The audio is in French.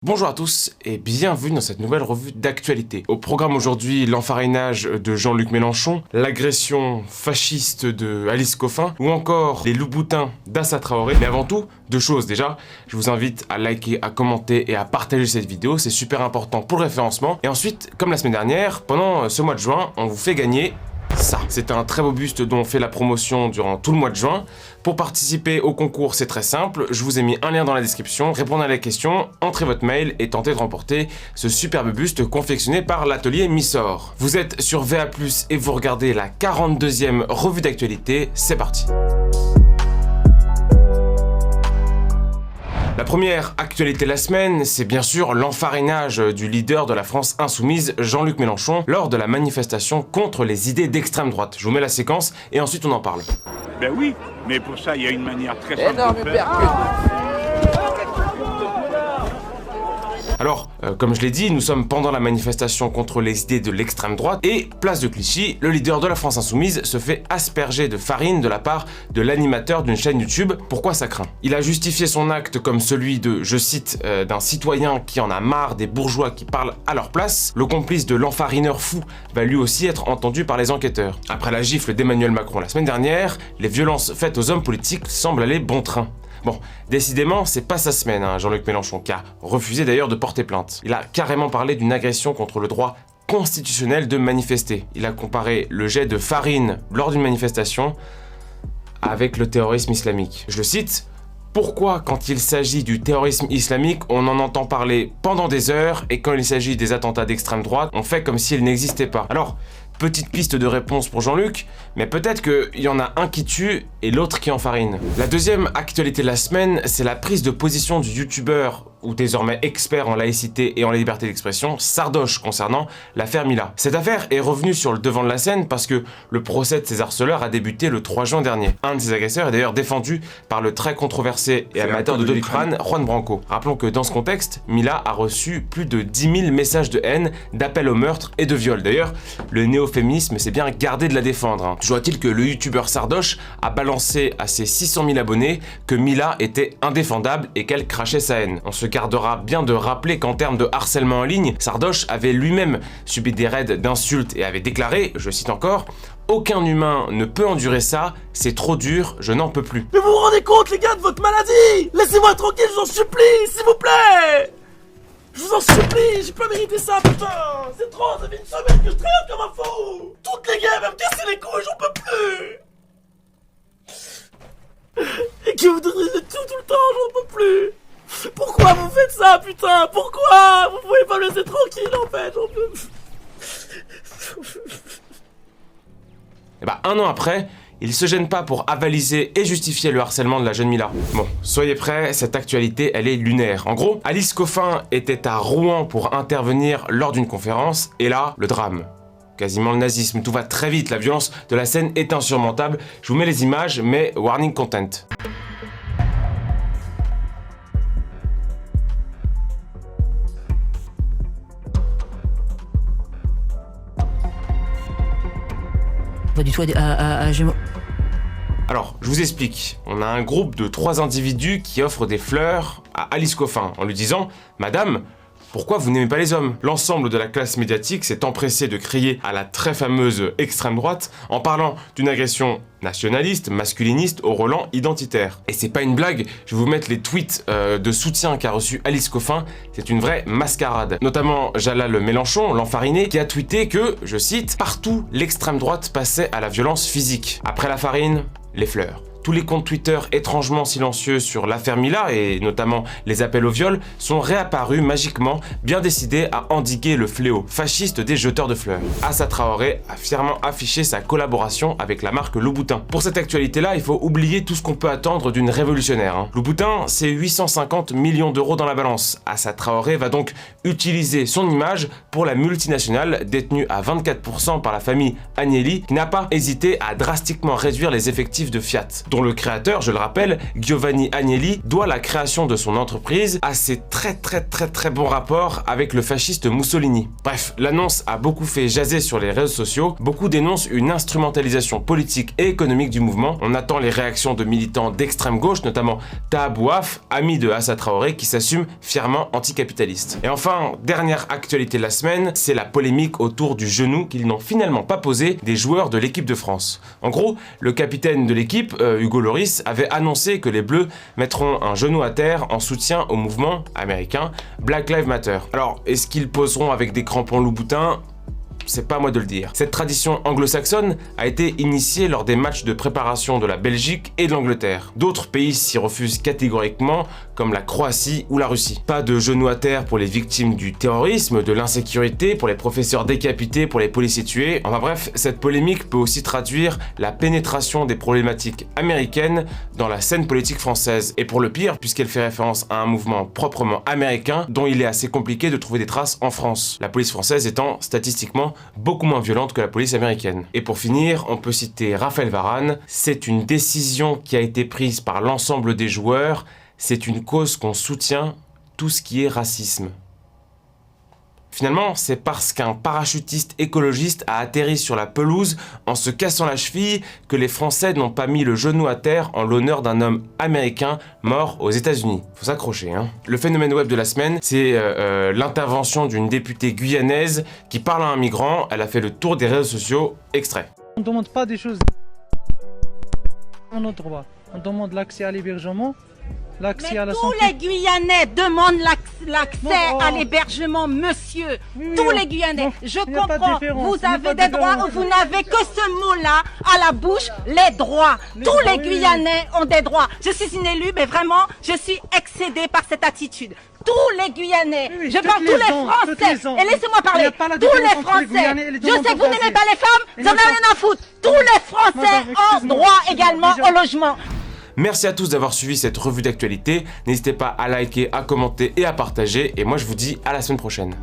Bonjour à tous et bienvenue dans cette nouvelle revue d'actualité. Au programme aujourd'hui, l'enfarinage de Jean-Luc Mélenchon, l'agression fasciste de Alice Coffin ou encore les loups-boutins d'Assa Traoré. Mais avant tout, deux choses déjà. Je vous invite à liker, à commenter et à partager cette vidéo, c'est super important pour le référencement. Et ensuite, comme la semaine dernière, pendant ce mois de juin, on vous fait gagner ça. C'est un très beau buste dont on fait la promotion durant tout le mois de juin. Pour participer au concours, c'est très simple. Je vous ai mis un lien dans la description. Répondez à la question, entrez votre mail et tentez de remporter ce superbe buste confectionné par l'atelier Missor. Vous êtes sur VA+, et vous regardez la 42e revue d'actualité. C'est parti. La première actualité de la semaine, c'est bien sûr l'enfarinage du leader de la France insoumise, Jean-Luc Mélenchon, lors de la manifestation contre les idées d'extrême droite. Je vous mets la séquence et ensuite on en parle. Ben oui, mais pour ça, il y a une manière très simple de faire. Alors, comme je l'ai dit, nous sommes pendant la manifestation contre les idées de l'extrême droite et, place de Clichy, le leader de la France insoumise se fait asperger de farine de la part de l'animateur d'une chaîne YouTube. Pourquoi ça craint? Il a justifié son acte comme celui de, je cite, d'un citoyen qui en a marre des bourgeois qui parlent à leur place. Le complice de l'enfarineur fou va lui aussi être entendu par les enquêteurs. Après la gifle d'Emmanuel Macron la semaine dernière, les violences faites aux hommes politiques semblent aller bon train. Bon, décidément, c'est pas sa semaine, Jean-Luc Mélenchon, qui a refusé d'ailleurs de porter plainte. Il a carrément parlé d'une agression contre le droit constitutionnel de manifester. Il a comparé le jet de farine lors d'une manifestation avec le terrorisme islamique. Je le cite: « Pourquoi, quand il s'agit du terrorisme islamique, on en entend parler pendant des heures, et quand il s'agit des attentats d'extrême droite, on fait comme s'ils n'existaient pas ?» Alors, petite piste de réponse pour Jean-Luc, mais peut-être qu'il y en a un qui tue et l'autre qui enfarine. La deuxième actualité de la semaine, c'est la prise de position du youtubeur, ou désormais expert en laïcité et en liberté d'expression, Sardoche, concernant l'affaire Mila. Cette affaire est revenue sur le devant de la scène parce que le procès de ces harceleurs a débuté le 3 juin dernier. Un de ces agresseurs est d'ailleurs défendu par le très controversé et amateur de Doliprane, Juan Branco. Rappelons que dans ce contexte, Mila a reçu plus de 10 000 messages de haine, d'appels au meurtre et de viol. D'ailleurs, le néo-féminisme s'est bien gardé de la défendre. Toujours est-il que le youtubeur Sardoche a balancé à ses 600 000 abonnés que Mila était indéfendable et qu'elle crachait sa haine. On se gardera bien de rappeler qu'en termes de harcèlement en ligne, Sardoche avait lui-même subi des raids d'insultes et avait déclaré, je cite encore: « Aucun humain ne peut endurer ça, c'est trop dur, je n'en peux plus. » Mais vous vous rendez compte, les gars, de votre maladie? Laissez-moi tranquille, je vous en supplie, s'il vous plaît! Je vous en supplie, j'ai pas mérité ça, putain! C'est trop, ça fait une semaine que je traîne comme un fou! Toutes les gars, me casser les couilles, j'en peux plus! Et que vous donnez de tout le temps, j'en peux plus! Pourquoi vous faites ça, putain? Pourquoi? Vous pouvez pas me laisser tranquille, en fait, j'en peux plus! Et bah, un an après, il se gêne pas pour avaliser et justifier le harcèlement de la jeune Mila. Bon, soyez prêts, cette actualité, elle est lunaire. En gros, Alice Coffin était à Rouen pour intervenir lors d'une conférence, et là, le drame. Quasiment le nazisme, tout va très vite, la violence de la scène est insurmontable. Je vous mets les images, mais warning content. Pas du tout à Gémeaux. Alors, je vous explique. On a un groupe de 3 individus qui offrent des fleurs à Alice Coffin en lui disant « Madame, pourquoi vous n'aimez pas les hommes ?» L'ensemble de la classe médiatique s'est empressé de crier à la très fameuse extrême droite en parlant d'une agression nationaliste, masculiniste, au relent identitaire. Et c'est pas une blague, je vais vous mettre les tweets de soutien qu'a reçu Alice Coffin, c'est une vraie mascarade. Notamment Jalal Mélenchon, l'enfariné, qui a tweeté que, je cite, « Partout, l'extrême droite passait à la violence physique. Après la farine, les fleurs. » Tous les comptes Twitter étrangement silencieux sur l'affaire Mila, et notamment les appels au viol, sont réapparus magiquement, bien décidés à endiguer le fléau fasciste des jeteurs de fleurs. Assa Traoré a fièrement affiché sa collaboration avec la marque Louboutin. Pour cette actualité-là, il faut oublier tout ce qu'on peut attendre d'une révolutionnaire. Louboutin, c'est 850 millions d'euros dans la balance. Assa Traoré va donc utiliser son image pour la multinationale détenue à 24% par la famille Agnelli, qui n'a pas hésité à drastiquement réduire les effectifs de Fiat, dont dont le créateur, je le rappelle, Giovanni Agnelli, doit la création de son entreprise à ses très bons rapports avec le fasciste Mussolini. Bref, l'annonce a beaucoup fait jaser sur les réseaux sociaux, beaucoup dénoncent une instrumentalisation politique et économique du mouvement. On attend les réactions de militants d'extrême gauche, notamment Taha Bouaf, ami de Assa Traoré, qui s'assume fièrement anticapitaliste. Et enfin, dernière actualité de la semaine, c'est la polémique autour du genou qu'ils n'ont finalement pas posé des joueurs de l'équipe de France. En gros, le capitaine de l'équipe, Hugo Lloris, avait annoncé que les Bleus mettront un genou à terre en soutien au mouvement américain Black Lives Matter. Alors, est-ce qu'ils poseront avec des crampons Louboutin ? C'est pas à moi de le dire. Cette tradition anglo-saxonne a été initiée lors des matchs de préparation de la Belgique et de l'Angleterre. D'autres pays s'y refusent catégoriquement, comme la Croatie ou la Russie. Pas de genoux à terre pour les victimes du terrorisme, de l'insécurité, pour les professeurs décapités, pour les policiers tués. Enfin bref, cette polémique peut aussi traduire la pénétration des problématiques américaines dans la scène politique française. Et pour le pire, puisqu'elle fait référence à un mouvement proprement américain dont il est assez compliqué de trouver des traces en France. La police française étant statistiquement beaucoup moins violente que la police américaine. Et pour finir, on peut citer Raphaël Varane. C'est une décision qui a été prise par l'ensemble des joueurs. C'est une cause qu'on soutient, tout ce qui est racisme. Finalement, c'est parce qu'un parachutiste écologiste a atterri sur la pelouse en se cassant la cheville que les Français n'ont pas mis le genou à terre en l'honneur d'un homme américain mort aux États-Unis. Faut s'accrocher, hein. Le phénomène web de la semaine, c'est l'intervention d'une députée guyanaise qui parle à un migrant. Elle a fait le tour des réseaux sociaux. Extrait. On ne demande pas des choses en notre droit. On demande l'accès à l'hébergement. Mais tous les Guyanais demandent l'accès à l'hébergement, monsieur. Tous les Guyanais. Je comprends. Vous avez des droits, vous n'avez que ce mot-là à la bouche, les droits. Tous les Guyanais ont des droits. Je suis une élue, mais vraiment, je suis excédée par cette attitude. Tous les Guyanais, je parle tous les Français, et laissez-moi parler, tous les Français, je sais que vous n'aimez pas les femmes, j'en ai rien à foutre, tous les Français ont droit également au logement. Merci à tous d'avoir suivi cette revue d'actualité, n'hésitez pas à liker, à commenter et à partager, et moi je vous dis à la semaine prochaine.